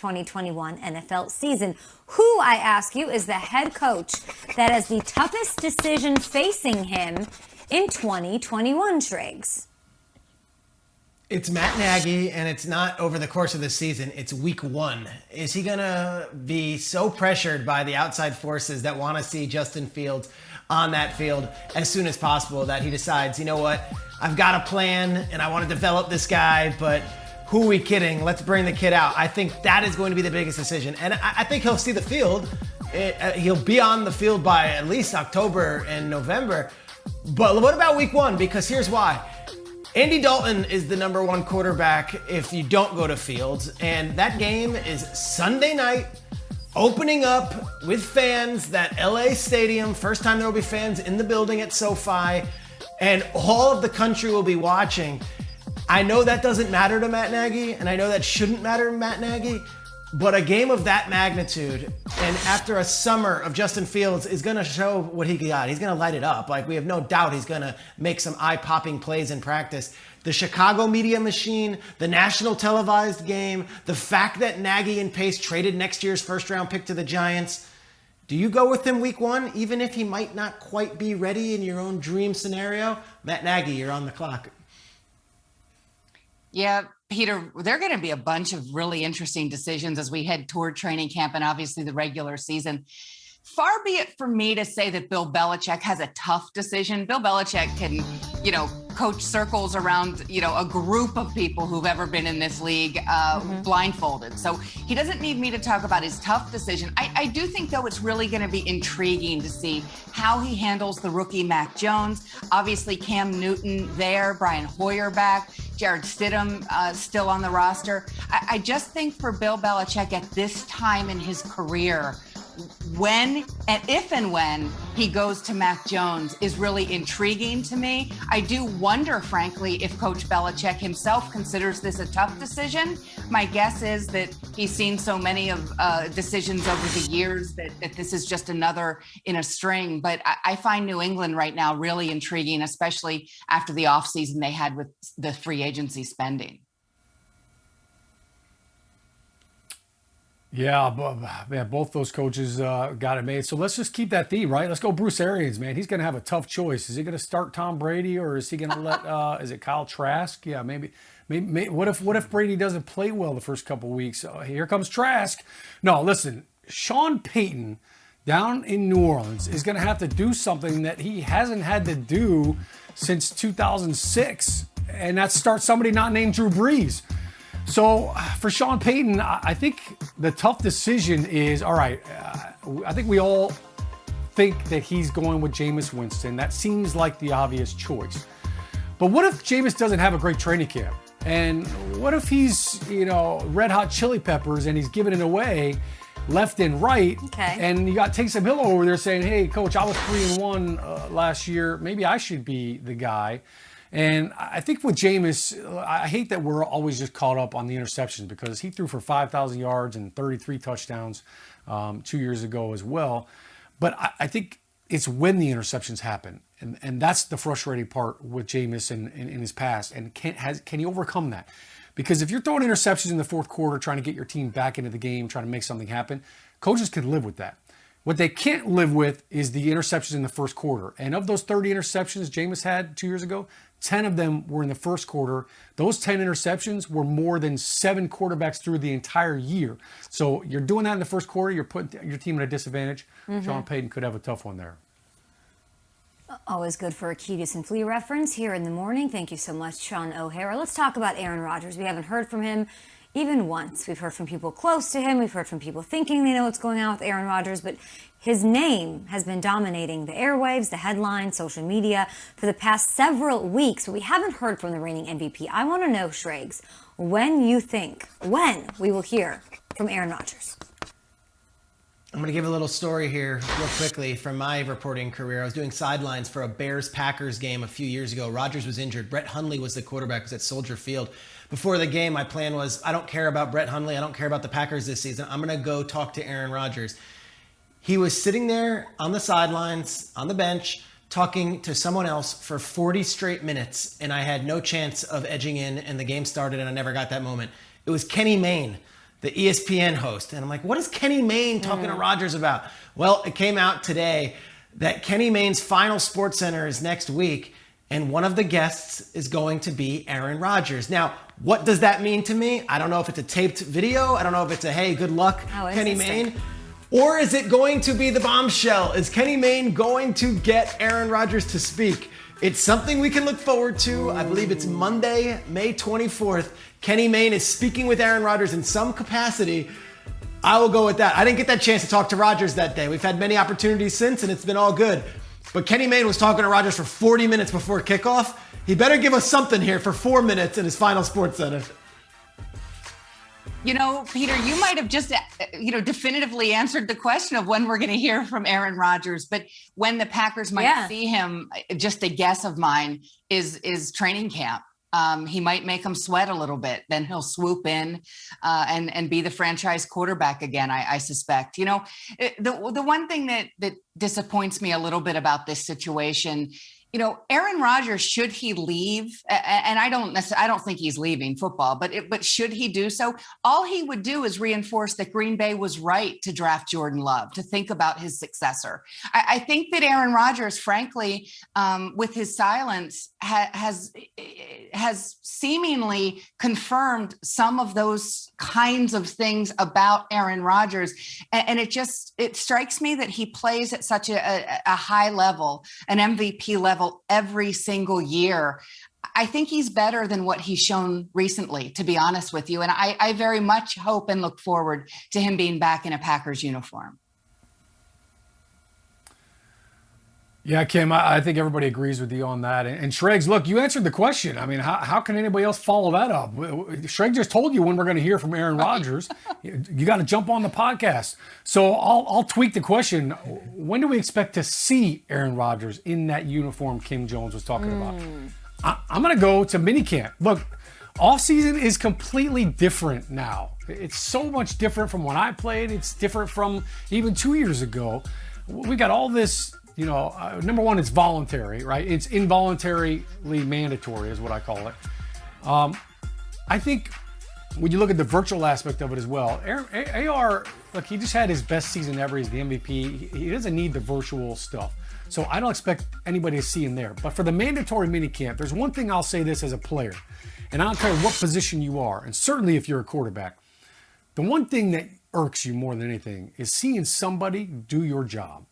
2021 NFL season. Who, I ask you, is the head coach that has the toughest decision facing him in 2021, Triggs? It's Matt Nagy, and it's not over the course of the season. It's week one. Is he going to be so pressured by the outside forces that want to see Justin Fields on that field as soon as possible that he decides, you know what, I've got a plan and I want to develop this guy, but who are we kidding? Let's bring the kid out. I think that is going to be the biggest decision. And I think he'll see the field. He'll be on the field by at least October and November. But what about week one? Because here's why. Andy Dalton is the number one quarterback if you don't go to Fields. And that game is Sunday night, opening up with fans, that LA stadium. First time there will be fans in the building at SoFi. And all of the country will be watching. I know that doesn't matter to Matt Nagy, and I know that shouldn't matter to Matt Nagy. But a game of that magnitude, and after a summer of Justin Fields, is going to show what he got. He's going to light it up. Like, we have no doubt he's going to make some eye-popping plays in practice. The Chicago media machine, the national televised game, the fact that Nagy and Pace traded next year's first-round pick to the Giants. Do you go with him week one, even if he might not quite be ready in your own dream scenario? Matt Nagy, you're on the clock. Yeah, Peter, there are going to be a bunch of really interesting decisions as we head toward training camp and obviously the regular season. Far be it from me to say that Bill Belichick has a tough decision. Bill Belichick can, coach circles around, a group of people who've ever been in this league blindfolded. So he doesn't need me to talk about his tough decision. I do think, though, it's really going to be intriguing to see how he handles the rookie Mac Jones. Obviously, Cam Newton there, Brian Hoyer back, Jared Stidham still on the roster. I just think for Bill Belichick at this time in his career, if and when he goes to Mac Jones is really intriguing to me. I do wonder, frankly, if Coach Belichick himself considers this a tough decision. My guess is that he's seen so many of decisions over the years that this is just another in a string. But I find New England right now really intriguing, especially after the offseason they had with the free agency spending. Yeah, both those coaches got it made. So let's just keep that theme, right? Let's go Bruce Arians, man. He's going to have a tough choice. Is he going to start Tom Brady, or is he going to let, is it Kyle Trask? Yeah, maybe. What if Brady doesn't play well the first couple of weeks? Here comes Trask. No, listen, Sean Payton down in New Orleans is going to have to do something that he hasn't had to do since 2006, and that's start somebody not named Drew Brees. So for Sean Payton, I think the tough decision is, all right, I think we all think that he's going with Jameis Winston. That seems like the obvious choice. But what if Jameis doesn't have a great training camp? And what if he's, red hot chili peppers and he's giving it away left and right? Okay. And you got Taysom Hill over there saying, hey, coach, I was 3-1 last year. Maybe I should be the guy. And I think with Jameis, I hate that we're always just caught up on the interceptions, because he threw for 5,000 yards and 33 touchdowns 2 years ago as well. But I think it's when the interceptions happen. And that's the frustrating part with Jameis in his past. And can he overcome that? Because if you're throwing interceptions in the fourth quarter, trying to get your team back into the game, trying to make something happen, coaches can live with that. What they can't live with is the interceptions in the first quarter. And of those 30 interceptions Jameis had 2 years ago, 10 of them were in the first quarter. Those 10 interceptions were more than 7 quarterbacks through the entire year. So you're doing that in the first quarter, you're putting your team at a disadvantage. Sean Payton could have a tough one there. Always good for a Ketis and Flea reference here in the morning. Thank you so much, Sean O'Hara. Let's talk about Aaron Rodgers. We haven't heard from him even once. We've heard from people close to him. We've heard from people thinking they know what's going on with Aaron Rodgers, but his name has been dominating the airwaves, the headlines, social media for the past several weeks, but we haven't heard from the reigning MVP. I want to know, Shriggs, when we will hear from Aaron Rodgers. I'm going to give a little story here real quickly from my reporting career. I was doing sidelines for a Bears-Packers game a few years ago. Rodgers was injured. Brett Hundley was the quarterback. It was at Soldier Field. Before the game, my plan was, I don't care about Brett Hundley. I don't care about the Packers this season. I'm going to go talk to Aaron Rodgers. He was sitting there on the sidelines, on the bench, talking to someone else for 40 straight minutes, and I had no chance of edging in, and the game started, and I never got that moment. It was Kenny Mayne, the ESPN host. And I'm like, what is Kenny Mayne talking to Rodgers about? Well, it came out today that Kenny Mayne's final SportsCenter is next week, and one of the guests is going to be Aaron Rodgers. Now, what does that mean to me? I don't know if it's a taped video. I don't know if it's a, hey, good luck, Kenny Mayne. Or is it going to be the bombshell? Is Kenny Mayne going to get Aaron Rodgers to speak? It's something we can look forward to. I believe it's Monday, May 24th. Kenny Mayne is speaking with Aaron Rodgers in some capacity. I will go with that. I didn't get that chance to talk to Rodgers that day. We've had many opportunities since, and it's been all good. But Kenny Mayne was talking to Rodgers for 40 minutes before kickoff. He better give us something here for 4 minutes in his final SportsCenter. You know, Peter, you might have just, definitively answered the question of when we're going to hear from Aaron Rodgers. But when the Packers might see him, just a guess of mine, is training camp. He might make him sweat a little bit. Then he'll swoop in and be the franchise quarterback again, I suspect. You know, the one thing that disappoints me a little bit about this situation, you know, Aaron Rodgers, should he leave? And I don't think he's leaving football, but should he do so? All he would do is reinforce that Green Bay was right to draft Jordan Love, to think about his successor. I think that Aaron Rodgers, frankly, with his silence, has seemingly confirmed some of those kinds of things about Aaron Rodgers. And it strikes me that he plays at such a high level, an MVP level, every single year. I think he's better than what he's shown recently, to be honest with you. And I very much hope and look forward to him being back in a Packers uniform. Yeah, Kim, I think everybody agrees with you on that. And Schrags, look, you answered the question. I mean, how can anybody else follow that up? Schrags just told you when we're going to hear from Aaron Rodgers. You got to jump on the podcast. So I'll tweak the question. When do we expect to see Aaron Rodgers in that uniform Kim Jones was talking about? I'm going to go to minicamp. Look, off season is completely different now. It's so much different from when I played. It's different from even 2 years ago. We got all this. You know, number one, it's voluntary, right? It's involuntarily mandatory is what I call it. I think when you look at the virtual aspect of it as well, AR, look, he just had his best season ever. He's the MVP. He doesn't need the virtual stuff. So I don't expect anybody to see him there. But for the mandatory minicamp, there's one thing I'll say this as a player, and I don't care what position you are, and certainly if you're a quarterback, the one thing that irks you more than anything is seeing somebody do your job.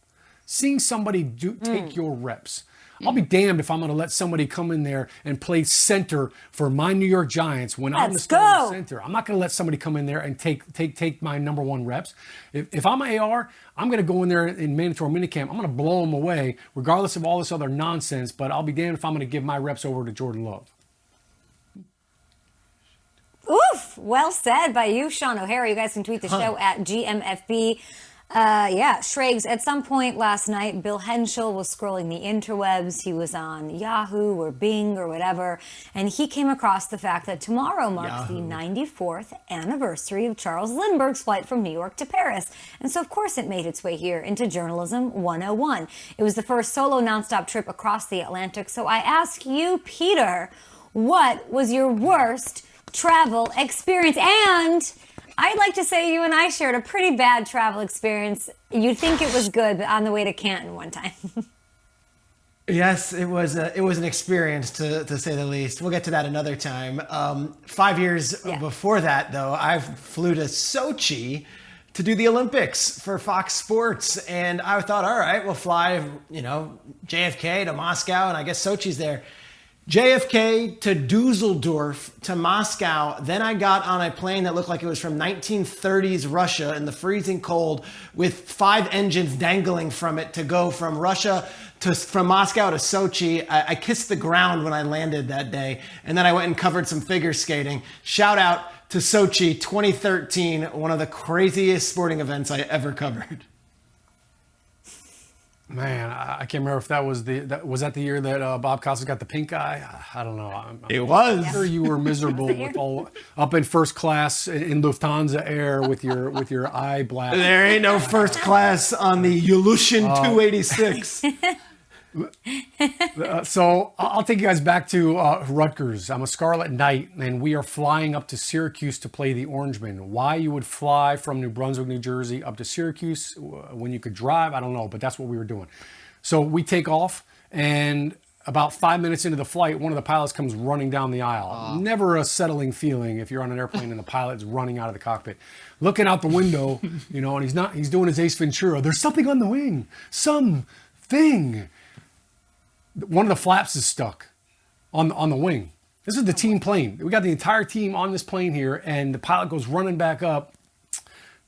Seeing somebody take your reps. I'll be damned if I'm going to let somebody come in there and play center for my New York Giants when I'm the starting center. I'm not going to let somebody come in there and take my number one reps. If I'm an AR, I'm going to go in there in mandatory minicamp. I'm going to blow them away regardless of all this other nonsense, but I'll be damned if I'm going to give my reps over to Jordan Love. Oof! Well said by you, Sean O'Hara. You guys can tweet the show at GMFB. Schrags, at some point last night, Bill Henschel was scrolling the interwebs. He was on Yahoo or Bing or whatever, and he came across the fact that tomorrow marks the 94th anniversary of Charles Lindbergh's flight from New York to Paris. And so, of course, it made its way here into Journalism 101. It was the first solo nonstop trip across the Atlantic. So I ask you, Peter, what was your worst travel experience? And I'd like to say you and I shared a pretty bad travel experience. You'd think it was good, but on the way to Canton one time. Yes, it was an experience to say the least. We'll get to that another time. 5 years before that, though, I flew to Sochi to do the Olympics for Fox Sports, and I thought, all right, we'll fly, JFK to Moscow, and I guess Sochi's there. JFK to Dusseldorf to Moscow. Then I got on a plane that looked like it was from 1930s Russia in the freezing cold with 5 engines dangling from it to go from from Moscow to Sochi. I kissed the ground when I landed that day. And then I went and covered some figure skating. Shout out to Sochi 2013, one of the craziest sporting events I ever covered. Man, I can't remember if that was that the year that Bob Costas got the pink eye. I don't know. It was. I'm sure you were miserable with all up in first class in Lufthansa Air with your eye black. There ain't no first class on the Ilyushin 286. So I'll take you guys back to Rutgers. I'm a Scarlet Knight, and we are flying up to Syracuse to play the Orangemen. Why you would fly from New Brunswick, New Jersey up to Syracuse when you could drive, I don't know, but that's what we were doing. So we take off, and about 5 minutes into the flight, one of the pilots comes running down the aisle. Never a settling feeling if you're on an airplane and the pilot's running out of the cockpit. Looking out the window, and he's doing his Ace Ventura. There's something on the wing. Something. One of the flaps is stuck on the wing. This is the team plane. We got the entire team on this plane here, and the pilot goes running back up.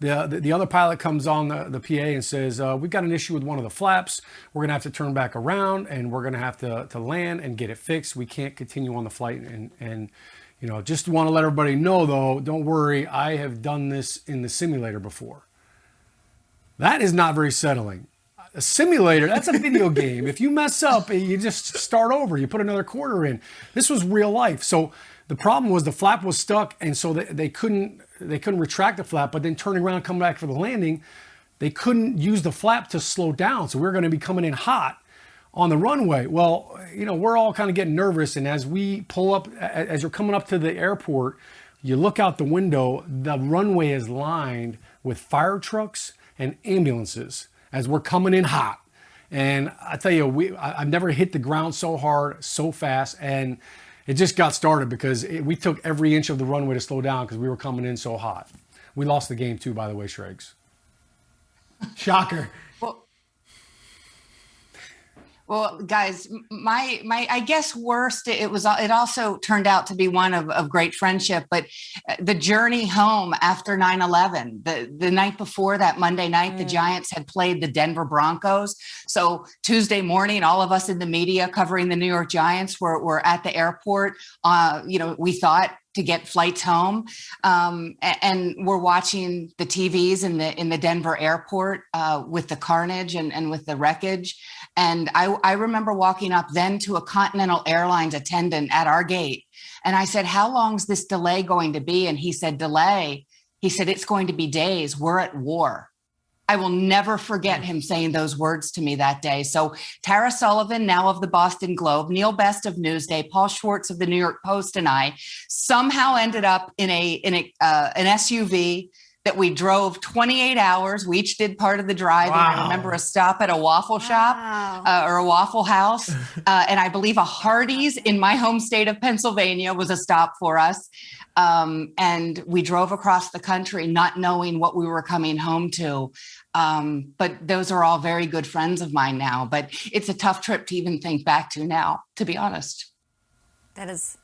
The other pilot comes on the PA and says, we've got an issue with one of the flaps. We're going to have to turn back around, and we're going to have to land and get it fixed. We can't continue on the flight. And just want to let everybody know, though, don't worry. I have done this in the simulator before. That is not very settling. A simulator, that's a video game. If you mess up, you just start over. You put another quarter in. This was real life. So the problem was the flap was stuck, and so they couldn't retract the flap. But then turning around, coming back for the landing, they couldn't use the flap to slow down. So we were going to be coming in hot on the runway. Well, we're all kind of getting nervous, and as we pull up, as you're coming up to the airport, you look out the window. The runway is lined with fire trucks and ambulances as we're coming in hot. And I tell you, I've never hit the ground so hard, so fast, and it just got started because we took every inch of the runway to slow down because we were coming in so hot. We lost the game too, by the way, Shregs. Shocker. Well, guys, my I guess worst, it also turned out to be one of great friendship, but the journey home after 9/11, the night before that Monday night, the Giants had played the Denver Broncos. So Tuesday morning, all of us in the media covering the New York Giants were at the airport, we thought, to get flights home. And we're watching the TVs in the Denver airport with the carnage and with the wreckage. And I remember walking up then to a Continental Airlines attendant at our gate. And I said, how long is this delay going to be? And he said, delay. He said, it's going to be days. We're at war. I will never forget him saying those words to me that day. So Tara Sullivan, now of the Boston Globe, Neil Best of Newsday, Paul Schwartz of the New York Post, and I somehow ended up in an SUV that we drove 28 hours. We each did part of the drive. Wow. And I remember a stop at a waffle shop or a Waffle House. And I believe a Hardee's in my home state of Pennsylvania was a stop for us. And we drove across the country not knowing what we were coming home to. But those are all very good friends of mine now. But it's a tough trip to even think back to now, to be honest. That is